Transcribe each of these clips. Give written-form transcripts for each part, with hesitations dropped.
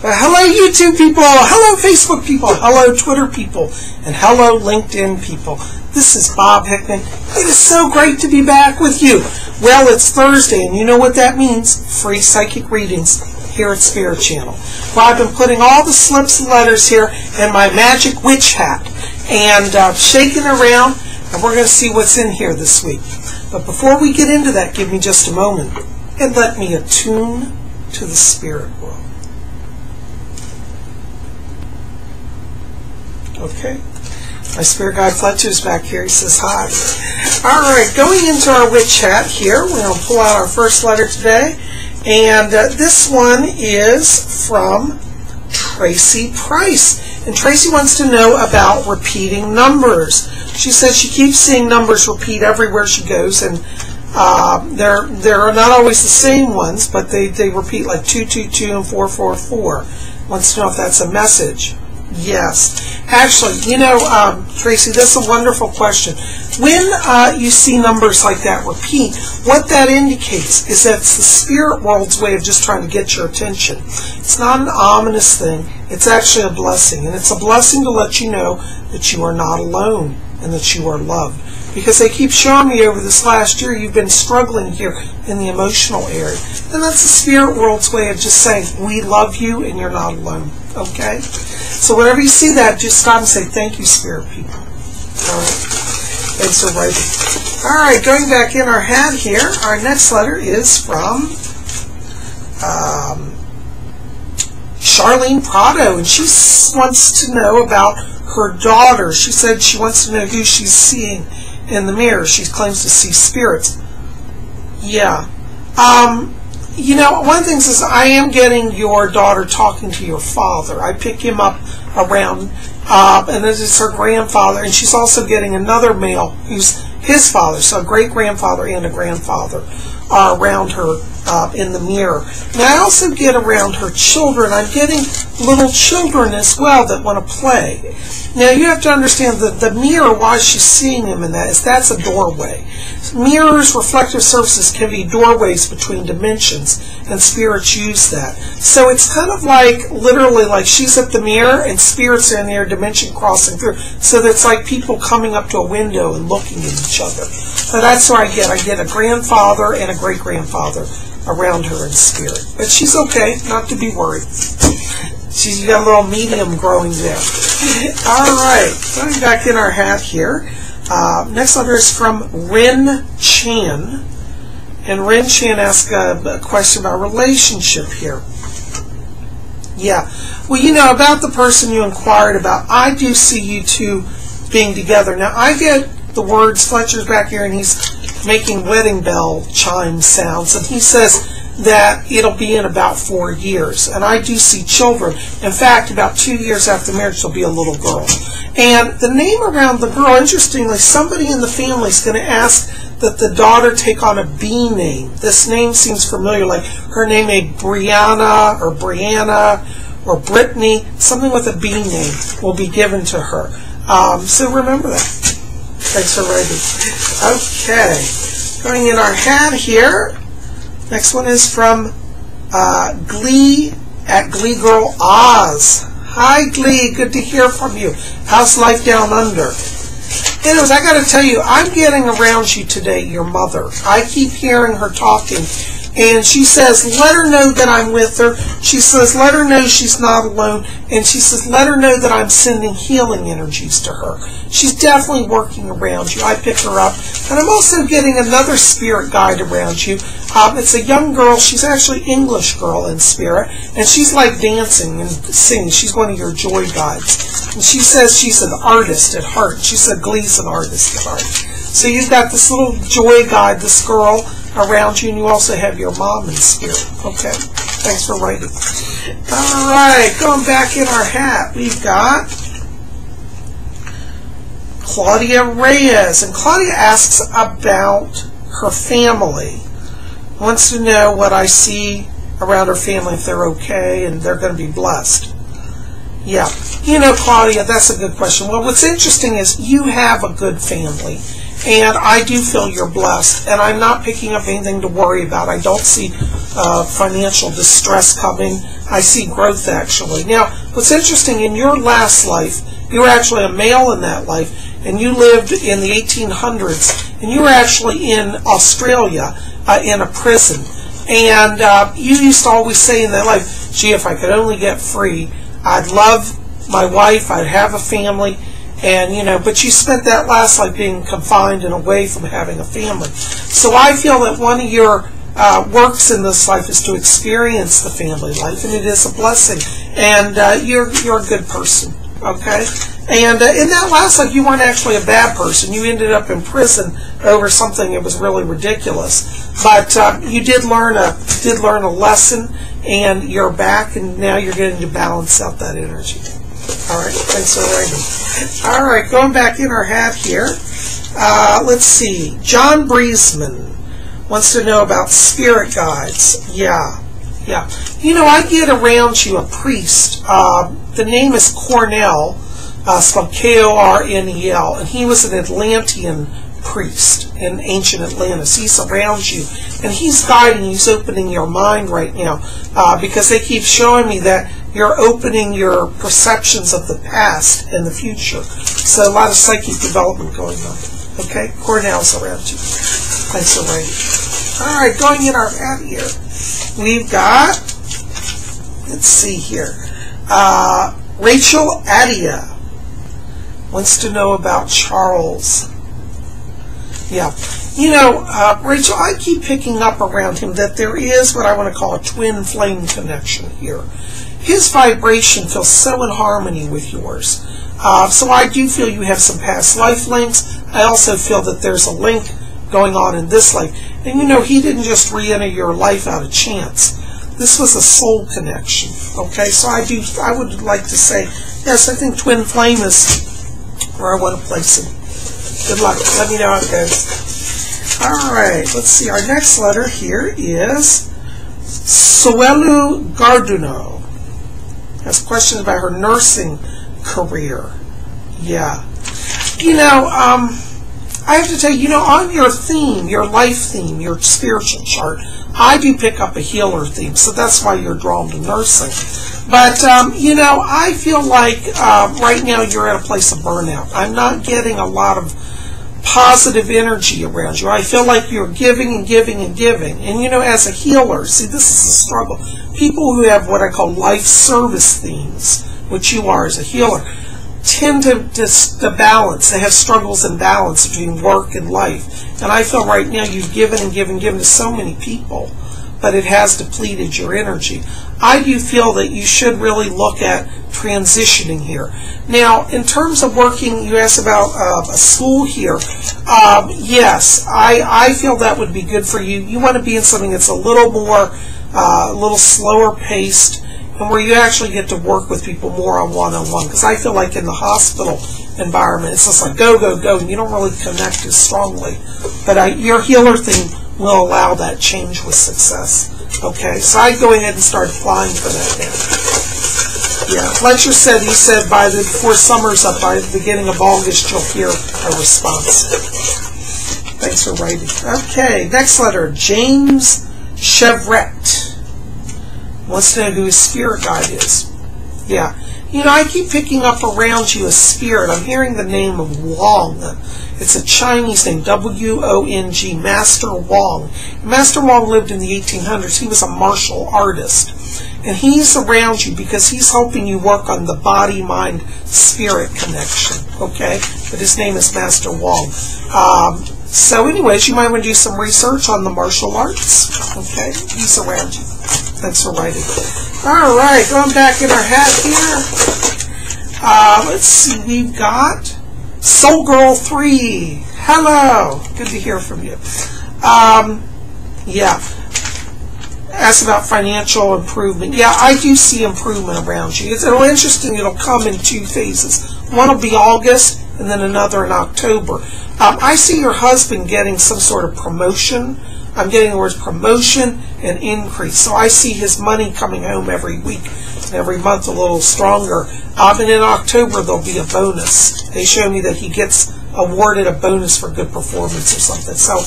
Hello YouTube people, hello Facebook people, hello Twitter people, and hello LinkedIn people. This is Bob Hickman. It is so great to be back with you. Well, it's Thursday, and you know what that means. Free psychic readings here at Spirit Channel. Well, I've been putting all the slips and letters here in my magic witch hat and shaking around, and we're going to see what's in here this week. But before we get into that, give me just a moment and let me attune to the spirit world. Okay, my spirit guide Fletcher's back here. He says hi. Alright, going into our witch hat here, we're going to pull out our first letter today. And this one is from Tracy Price. And Tracy wants to know about repeating numbers. She says she keeps seeing numbers repeat everywhere she goes. And they're not always the same ones, but they repeat like 222 and 444. Wants to know if that's a message. Yes. Actually, you know, Tracy, that's a wonderful question. When you see numbers like that repeat, what that indicates is that it's the spirit world's way of just trying to get your attention. It's not an ominous thing. It's actually a blessing. And it's a blessing to let you know that you are not alone and that you are loved. Because they keep showing me over this last year you've been struggling here in the emotional area. And that's the spirit world's way of just saying, we love you and you're not alone. Okay? So whenever you see that, just stop and say, thank you, spirit people. Alright. Thanks for writing. Alright, going back in our hat here, our next letter is from Charlene Prado, and she wants to know about her daughter. She said she wants to know who she's seeing in the mirror. She claims to see spirits. Yeah. You know, one of the things is I am getting your daughter talking to your father. I pick him up around, and this is her grandfather, and she's also getting another male who's his father, so a great-grandfather and a grandfather are around her in the mirror. And I also get around her children. I'm getting little children as well that want to play. Now you have to understand that the mirror, why she's seeing him in that, is that's a doorway. Mirrors, reflective surfaces can be doorways between dimensions, and spirits use that. So it's kind of like, literally like she's at the mirror and spirits are in their dimension crossing through. So it's like people coming up to a window and looking at each other. So that's what I get. I get a grandfather and a great-grandfather around her in spirit. But she's okay, not to be worried. She's got a little medium growing there. Alright, going back in our hat here. Next letter is from Rin Chan. And Rin Chan asked a question about relationship here. Yeah. Well, you know, about the person you inquired about, I do see you two being together. Now, I get the words, Fletcher's back here, and he's making wedding bell chime sounds, and he says that it'll be in about 4 years. And I do see children. In fact, about 2 years after marriage, there'll be a little girl. And the name around the girl, interestingly, somebody in the family is going to ask that the daughter take on a B name. This name seems familiar, like her name may Brianna or Brittany. Something with a B name will be given to her. So remember that. Thanks for writing. Okay. Going in our hat here. Next one is from Glee at Glee Girl Oz. Hi, Glee. Good to hear from you. How's life down under? Anyways, I got to tell you, I'm getting around you today, your mother. I keep hearing her talking. And she says, let her know that I'm with her. She says, let her know she's not alone. And she says, let her know that I'm sending healing energies to her. She's definitely working around you. I pick her up. And I'm also getting another spirit guide around you. It's a young girl. She's actually English girl in spirit. And she's like dancing and singing. She's one of your joy guides. And she says she's an artist at heart. She said Glee's an artist at heart. So you've got this little joy guide, this girl, around you, and you also have your mom in spirit. Okay, thanks for writing. Alright, going back in our hat, we've got Claudia Reyes, and Claudia asks about her family. Wants to know what I see around her family, if they're okay and they're going to be blessed. Yeah, you know, Claudia, that's a good question. Well, what's interesting is you have a good family. And I do feel you're blessed, and I'm not picking up anything to worry about. I don't see financial distress coming. I see growth, actually. Now, what's interesting, in your last life, you were actually a male in that life, and you lived in the 1800s, and you were actually in Australia in a prison. And you used to always say in that life, gee, if I could only get free, I'd love my wife, I'd have a family. And, you know, but you spent that last life being confined and away from having a family. So I feel that one of your works in this life is to experience the family life, and it is a blessing. And you're a good person, okay? And in that last life, you weren't actually a bad person. You ended up in prison over something that was really ridiculous. But you did learn a lesson, and you're back, and now you're getting to balance out that energy. All right, thanks for writing. All right, going back in our hat here. Let's see. John Breesman wants to know about spirit guides. Yeah. You know, I get around you a priest. The name is Cornell, spelled Kornel, and he was an Atlantean priest in ancient Atlantis. He's around you, and he's guiding you. He's opening your mind right now, because they keep showing me that you're opening your perceptions of the past and the future. So a lot of psychic development going on. Okay, Cornell's around you. Thanks for writing. All right, going in our hat here, we've got, let's see here, Rachel Adia wants to know about Charles. Yeah. You know, Rachel, I keep picking up around him that there is what I want to call a twin flame connection here. His vibration feels so in harmony with yours. So I do feel you have some past life links. I also feel that there's a link going on in this life. And you know, he didn't just re-enter your life out of chance. This was a soul connection. Okay, so I would like to say, yes, I think twin flame is where I want to place him. Good luck. Let me know how it goes. All right, let's see. Our next letter here is Suelu Garduno. Has questions about her nursing career. Yeah. You know, I have to tell you, on your theme, your life theme, your spiritual chart, I do pick up a healer theme, so that's why you're drawn to nursing. But, I feel like right now you're at a place of burnout. I'm not getting a lot of positive energy around you. I feel like you're giving and giving and giving. And, as a healer, see, this is a struggle. People who have what I call life service themes, which you are as a healer, tend to balance. They have struggles in balance between work and life. And I feel right now you've given and given and given to so many people, but it has depleted your energy. I do feel that you should really look at transitioning here. Now, in terms of working, you asked about a school here. Yes, I feel that would be good for you. You want to be in something that's a little more, a little slower paced, and where you actually get to work with people more on one-on-one. Because I feel like in the hospital environment, it's just like go, go, go, and you don't really connect as strongly. But your healer thing will allow that change with success. Okay, so I'd go ahead and start applying for that now. Yeah, Fletcher said, he said before summer's up, by the beginning of August, you'll hear a response. Thanks for writing. Okay, next letter, James Chevret wants to know who his spirit guide is. Yeah, I keep picking up around you a spirit. I'm hearing the name of Wong. It's a Chinese name, W-O-N-G, Master Wong. Master Wong lived in the 1800s. He was a martial artist. And he's around you because he's helping you work on the body-mind-spirit connection, okay? But his name is Master Wong. So anyways, you might want to do some research on the martial arts, okay? He's around you. Thanks for writing. All right, going back in our hat here. Let's see, we've got Soul Girl 3. Hello. Good to hear from you. Yeah. Ask about financial improvement. Yeah, I do see improvement around you. It'll interesting. It'll come in two phases. One will be August, and then another in October. I see your husband getting some sort of promotion. I'm getting the words promotion and increase. So I see his money coming home every week. every month a little stronger. And in October there'll be a bonus. They show me that he gets awarded a bonus for good performance or something. So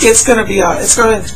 it's going to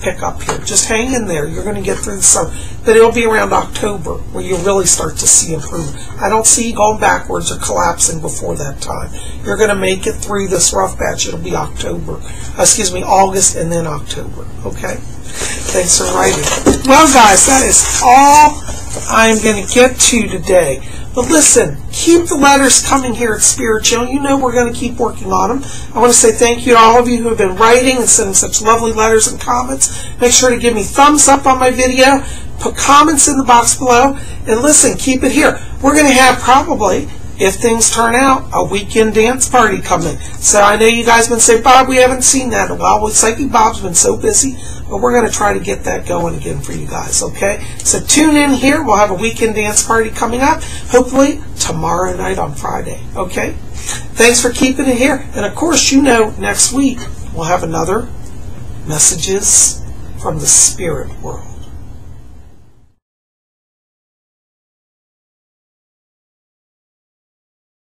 pick up here. Just hang in there. You're going to get through the summer, but it'll be around October where you'll really start to see improvement. I don't see you going backwards or collapsing before that time. You're going to make it through this rough patch. It'll be August and then October. Okay. Thanks for writing. Well, guys, that is all I'm going to get to today. But listen, keep the letters coming here at Spirit Channel. You know we're going to keep working on them. I want to say thank you to all of you who have been writing and sending such lovely letters and comments. Make sure to give me thumbs up on my video. Put comments in the box below. And listen, keep it here. We're going to have probably, if things turn out, a weekend dance party coming. So I know you guys have been saying, Bob, we haven't seen that in a while. Well, Psychic Bob's been so busy. But we're going to try to get that going again for you guys, okay? So tune in here. We'll have a weekend dance party coming up, hopefully tomorrow night on Friday, okay? Thanks for keeping it here. And, of course, you know next week we'll have another Messages from the Spirit World.